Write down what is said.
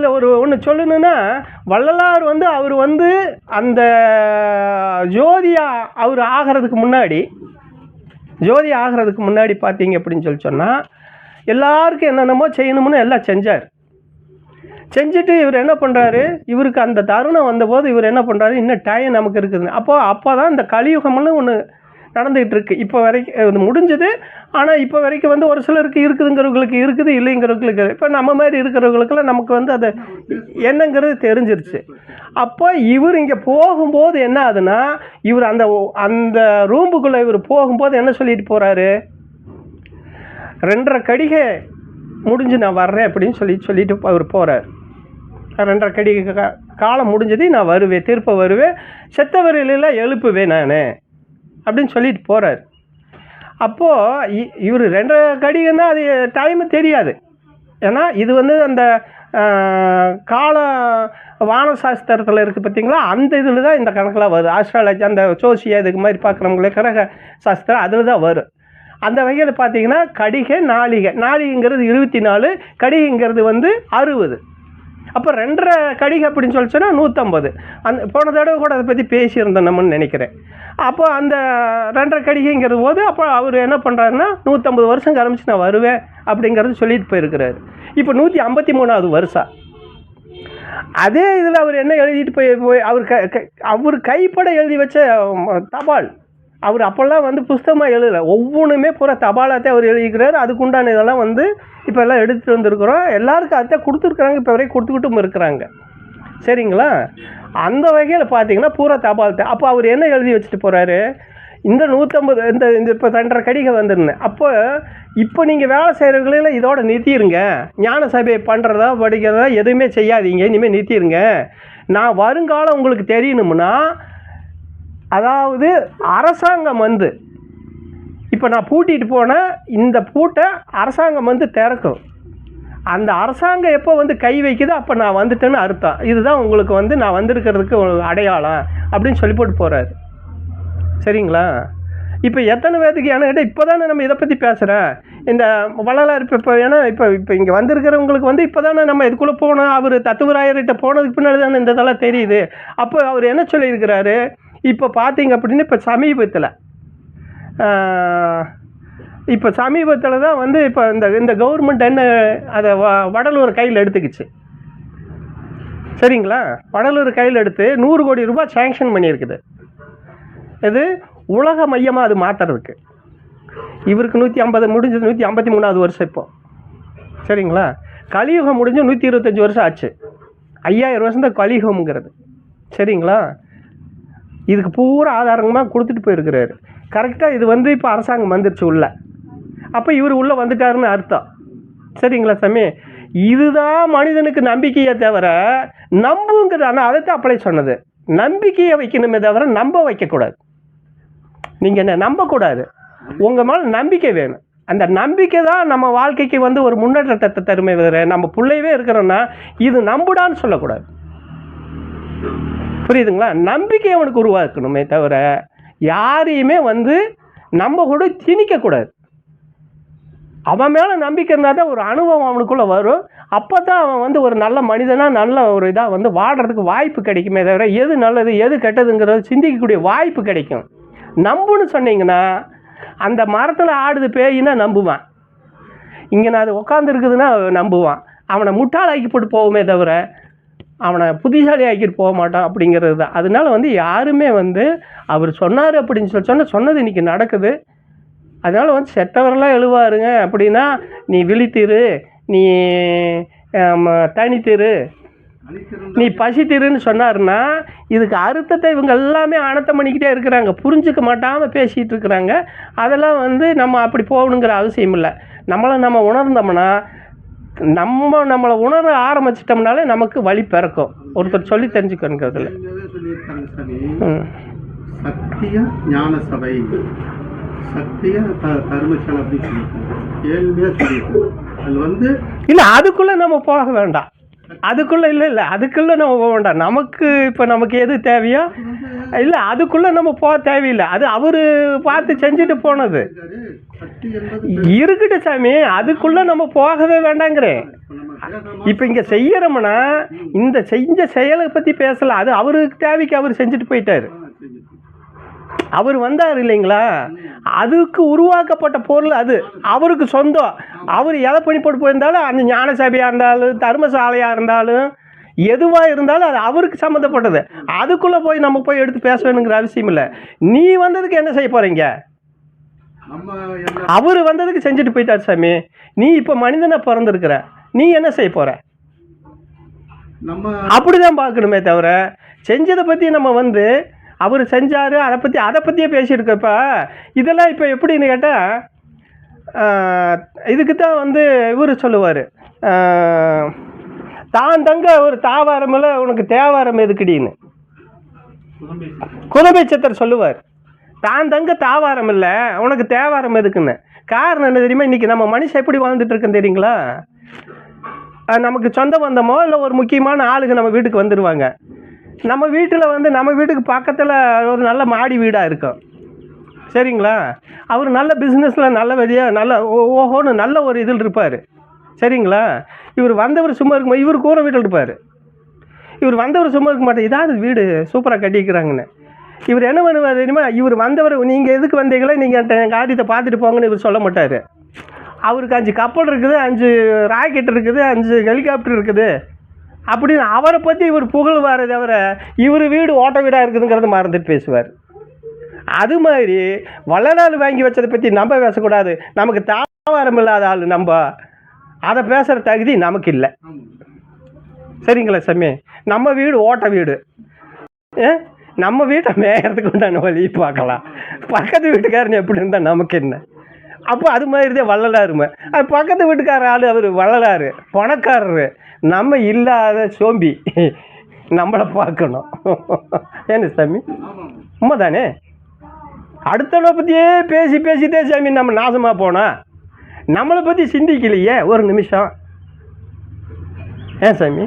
இதில் ஒன்று சொல்லணுன்னா, வள்ளலார் வந்து அவர் வந்து அந்த ஜோதியா அவர் ஆகிறதுக்கு முன்னாடி பார்த்தீங்க அப்படின்னு சொன்னால் எல்லாருக்கும் என்னென்னமோ செய்யணும்னு எல்லாம் செஞ்சுட்டு இவர் என்ன பண்ணுறாரு, இவருக்கு அந்த தருணம் வந்தபோது இவர் என்ன பண்ணுறாரு, இன்னும் டைம் நமக்கு இருக்குதுன்னு. அப்போ தான் இந்த கலியுகம்னு ஒன்று நடந்துகிட்டு இருக்குது. இப்போ வரைக்கும் இது முடிஞ்சது. ஆனால் இப்போ வரைக்கும் வந்து ஒரு சிலருக்கு இருக்குதுங்கிறவங்களுக்கு இருக்குது, இல்லைங்கிறவங்களுக்கு இப்போ நம்ம மாதிரி இருக்கிறவங்களுக்கெல்லாம் நமக்கு வந்து அது என்னங்கிறது தெரிஞ்சிருச்சு. அப்போ இவர் இங்கே போகும்போது என்ன ஆகுதுன்னா, இவர் அந்த ரூமுக்குள்ளே இவர் போகும்போது என்ன சொல்லிட்டு போகிறாரு, 2.5 கடிகை முடிஞ்சு நான் வர்றேன் அப்படின்னு சொல்லிட்டு அவர் போகிறார். 2.5 கடிகை காலம் முடிஞ்சது, நான் வருவேன், திருப்ப வருவேன், செத்தவரையிலாம் எழுப்புவேன் நான் அப்படின்னு சொல்லிட்டு போகிறார். அப்போது இவர் 2.5 கடிகைன்னா அது டைமு தெரியாது. ஏன்னா இது வந்து அந்த கால வானசாஸ்திரத்தில் இருக்குது பார்த்தீங்களா, அந்த இதில் தான் இந்த கணக்கெலாம் வருது. ஆஸ்ட்ராலஜி, அந்த சோசியா இதுக்கு மாதிரி பார்க்குறவங்களே கிரக சாஸ்திரம் அதில் தான் வரும். அந்த வகையில் பார்த்தீங்கன்னா கடிகை, நாளிகைங்கிறது 24, கடிகைங்கிறது வந்து 60. அப்போ 2.5 கடிகை அப்படின்னு சொன்னால் 150. போன தடவை கூட அதை பற்றி பேசியிருந்தோம் நம்மன்னு நினைக்கிறேன். அப்போ அந்த 2.5 கடிகைங்கிற போது அப்போ அவர் என்ன பண்ணுறாருன்னா 150 வருஷம் ஆரம்பிச்சு நான் வருவேன் அப்படிங்கிறது சொல்லிட்டு போயிருக்கிறாரு. இப்போ 153வது வருஷம். அதே இதில் அவர் என்ன எழுதிட்டு போய் அவர் கைப்பட எழுதி வச்ச தபால், அவர் அப்போல்லாம் வந்து புஸ்தகமாக எழுதலை, ஒவ்வொன்றுமே பூரா தபாலாகத்தே அவர் எழுதிக்கிறார். அதுக்குண்டான இதெல்லாம் வந்து இப்போ எல்லாம் எடுத்துகிட்டு வந்துருக்குறோம். எல்லாருக்கும் அதை கொடுத்துருக்குறாங்க, இப்போ வரைக்கும் கொடுத்துக்கிட்டும் இருக்கிறாங்க. சரிங்களா? அந்த வகையில் பார்த்தீங்கன்னா பூரா தபால் தான். அப்போ அவர் என்ன எழுதி வச்சுட்டு போகிறாரு, இந்த 150 இந்த இப்போ 2.5 கடிகை வந்துருந்தேன். இப்போ நீங்கள் வேலை செய்கிறவங்கள இதோட நிறுத்திடுங்க, ஞான சபையை பண்ணுறதா படிக்கிறதா எதுவுமே செய்யாதீங்க, இனிமேல் நிறுத்திடுங்க. நான் வருங்காலம் உங்களுக்கு தெரியணும்னா, அதாவது அரசாங்கம் வந்து இப்போ நான் பூட்டிட்டு போனேன், இந்த பூட்டை அரசாங்கம் வந்து திறக்கும். அந்த அரசாங்கம் எப்போ வந்து கை வைக்குதோ அப்போ நான் வந்துட்டேன்னு அர்த்தம். இதுதான் உங்களுக்கு வந்து நான் வந்திருக்கிறதுக்கு அடையாளம் அப்படின்னு சொல்லி போட்டு போகிறாரு. சரிங்களா? இப்போ எத்தனை பேருக்கு ஏன்னா கேட்டால் இப்போ தானே நம்ம இதை பற்றி பேசுகிறேன். இந்த வள்ளலார் இப்போ ஏன்னா இப்போ இங்கே வந்திருக்கிறவங்களுக்கு வந்து இப்போ தானே நம்ம இதுக்குள்ளே போனோம். அவர் தத்துவராயர்கிட்ட போனதுக்கு பின்னாடி தானே இந்த இதெல்லாம் தெரியுது. அப்போ அவர் என்ன சொல்லியிருக்கிறாரு, இப்போ பார்த்தீங்க அப்படின்னு இப்போ சமீபத்தில் தான் வந்து இப்போ இந்த கவர்மெண்ட் என்ன அதை வடலூர் கையில் எடுத்துக்கிச்சு. சரிங்களா? வடலூர் கையில் எடுத்து 100 கோடி ரூபாய் சேங்ஷன் பண்ணியிருக்குது. இது உலக மையமாக அது மாற்றுறதுக்கு. இவருக்கு 150 முடிஞ்சது, 153வது வருஷம் இப்போ. சரிங்களா? கலியுகம் முடிஞ்சு 125 வருஷம் ஆச்சு. 5000 வருஷம் தான் கலியுகம்ங்கிறது. சரிங்களா? இதுக்கு பூரா ஆதாரமாக கொடுத்துட்டு போயிருக்கிறாரு. கரெக்டாக இது வந்து இப்போ அரசாங்கம் வந்துருச்சு உள்ள. அப்போ இவர் உள்ளே வந்துட்டாருன்னு அர்த்தம். சரிங்களா சாமி? இதுதான் மனிதனுக்கு நம்பிக்கையை தவிர நம்புங்கிறது. ஆனால் அதைத்தான் அப்ளை சொன்னது. நம்பிக்கையை வைக்கணுமே தவிர நம்ப வைக்கக்கூடாது. நீங்கள் என்ன நம்பக்கூடாது, உங்கள் மேலே நம்பிக்கை வேணும். அந்த நம்பிக்கை தான் நம்ம வாழ்க்கைக்கு வந்து ஒரு முன்னேற்றத்தை தருமே தவிர நம்ம பிள்ளையவே இருக்கிறோன்னா இது நம்புடான்னு சொல்லக்கூடாது. புரியுதுங்களா? நம்பிக்கை அவனுக்கு உருவாக்கணுமே தவிர யாரையுமே வந்து நம்ம கூட திணிக்கக்கூடாது. அவன் மேலே நம்பிக்கை இருந்தால் தான் ஒரு அனுபவம் அவனுக்குள்ளே வரும். அப்போ தான் அவன் வந்து ஒரு நல்ல மனிதனாக நல்ல ஒரு இதாக வந்து வாடுறதுக்கு வாய்ப்பு கிடைக்குமே தவிர எது நல்லது எது கெட்டதுங்கிறது சிந்திக்கக்கூடிய வாய்ப்பு கிடைக்கும். நம்புன்னு சொன்னீங்கன்னா அந்த மரத்தில் ஆடுது பேயின்னா நம்புவான். இங்கே நான் அது உட்காந்துருக்குதுன்னா நம்புவான். அவனை முட்டாளாக்கி போட்டு போவோமே தவிர அவனை புத்திசாலி ஆக்கிட்டு போக மாட்டான் அப்படிங்கிறது தான். அதனால வந்து யாருமே வந்து அவர் சொன்னார் அப்படின்னு சொன்னது இன்றைக்கி நடக்குது. அதனால் வந்து செத்தவரெல்லாம் எழுவாருங்க அப்படின்னா நீ விழித்திரு, நீ தனித்திரு, நீ பசித்திருன்னு சொன்னார்னா இதுக்கு அர்த்தத்தை இவங்க எல்லாமே அனர்த்தம் பண்ணிக்கிட்டே இருக்கிறாங்க, புரிஞ்சுக்க மாட்டாமல் பேசிகிட்டு இருக்கிறாங்க. அதெல்லாம் வந்து நம்ம அப்படி போகணுங்கிற அவசியம் இல்லை. நம்ம உணர்ந்தோம்னா நம்மளை உணர ஆரம்பிச்சிட்டோம்னாலே நமக்கு வழி பிறக்கும். ஒருத்தர் சொல்லி தெரிஞ்சுக்கணுங்கிறதுல சத்திய ஞான சபை, சத்திய தர்மசாலை அப்படின்னு சொல்லியிருக்கோம். அது வந்து இல்லை, அதுக்குள்ளே நம்ம போக வேண்டாம். அதுக்குள்ளே அதுக்குள்ளே நம்ம போக வேண்டாம். நமக்கு எது தேவையோ இல்லை அதுக்குள்ளே நம்ம போக தேவையில்லை. அது அவர் பார்த்து செஞ்சுட்டு போனது இருக்கட்டும் சாமி. அதுக்குள்ளே நம்ம போகவே வேண்டாங்கிறேன். இப்போ இங்கே செய்யறோம்னா இந்த செஞ்ச செயலை பற்றி பேசல, அது அவருக்கு தேவைக்கு அவர் செஞ்சுட்டு போயிட்டாரு. அவர் வந்தார் இல்லைங்களா, அதுக்கு உருவாக்கப்பட்ட பொருள் அது அவருக்கு சொந்தம். அவர் எதை பண்ணி போட்டு போயிருந்தாலும், அந்த ஞான சபையாக இருந்தாலும் தர்மசாலையாக இருந்தாலும் எதுவாக இருந்தாலும் அது அவருக்கு சம்மந்தப்பட்டது. அதுக்குள்ளே போய் நம்ம போய் எடுத்து பேச வேணுங்கிற அவசியம் இல்லை. நீ வந்ததுக்கு என்ன செய்ய போகிறீங்க? அவர் வந்ததுக்கு செஞ்சுட்டு போயிட்டார் சாமி. நீ இப்போ மனிதனை பிறந்திருக்கிற, நீ என்ன செய்ய போகிற? அப்படிதான் பார்க்கணுமே தவிர செஞ்சதை பற்றி நம்ம அவர் செஞ்சார் அதை பற்றியே பேசிட்டு இருக்கப்ப இதெல்லாம் இப்போ எப்படின்னு கேட்டால், இதுக்கு தான் இவர் சொல்லுவார், தான் தங்க ஒரு தாவாரமில் உனக்கு தேவாரம் எதுக்குடின்னு குதம்பை சித்தர் சொல்லுவார். தான் தங்க தாவாரம் இல்லை உனக்கு தேவாரம் எதுக்குன்னு. காரணம் என்ன தெரியுமா? இன்றைக்கி நம்ம மனுஷன் எப்படி வாழ்ந்துட்டு இருக்கேன்னு தெரியுங்களா? நமக்கு சொந்த பந்தமோ இல்லை ஒரு முக்கியமான ஆளுங்க நம்ம வீட்டுக்கு வந்துடுவாங்க. நம்ம வீட்டில் நம்ம வீட்டுக்கு பக்கத்தில் ஒரு நல்ல மாடி வீடாக இருக்கும், சரிங்களா? அவர் நல்ல பிஸ்னஸில் நல்ல வழியாக நல்ல ஓஹோன்னு நல்ல ஒரு இதில் இருப்பார், சரிங்களா? இவர் வந்தவர் சும்மா இருக்குமா? இவர் கூரை வீட்டில் இருப்பார். இவர் வந்தவர் சும்மா இருக்க மாட்டார், இதாவது வீடு சூப்பராக கட்டிக்கிறாங்கன்னு. இவர் என்ன பண்ணுவார் தெரியுமா? இவர் வந்தவர், நீங்கள் எதுக்கு வந்தீங்களோ நீங்கள் காரியத்தை பார்த்துட்டு போங்கன்னு இவர் சொல்ல மாட்டார். அவருக்கு 5 கப்பல் இருக்குது, 5 ராக்கெட் இருக்குது, 5 ஹெலிகாப்டர் இருக்குது அப்படின்னு அவரை பற்றி இவர் புகழ்வார் தவிர இவர் வீடு ஓட்ட வீடாக இருக்குதுங்கிறத மறந்துட்டு பேசுவார். அது மாதிரி வள்ளலார் வாங்கி வச்சதை பற்றி நம்ம பேசக்கூடாது. நமக்கு தாவாரம் இல்லாத ஆள் நம்ம அதை பேசுகிற தகுதி நமக்கு இல்லை, சரிங்களா சாமி? நம்ம வீடு ஓட்ட வீடு, நம்ம வீட்டை மேயறதுக்கு உண்டான வழி பார்க்கலாம். பக்கத்து வீட்டுக்காரன் எப்படி இருந்தால் நமக்கு என்ன? அப்போ அது மாதிரி தான் வள்ளலாருமே. அது பக்கத்து வீட்டுக்கார ஆள் அவர் வள்ளலார் பணக்காரரு, நம்ம இல்லாத சோம்பி நம்மளை பார்க்கணும். ஏன்னு சாமி? உண்மை தானே? அடுத்தவளை பற்றியே பேசிட்டே சாமி நம்ம நாசமாக போனால் நம்மளை பற்றி சிந்திக்கலையே ஒரு நிமிஷம். ஏன் சாமி?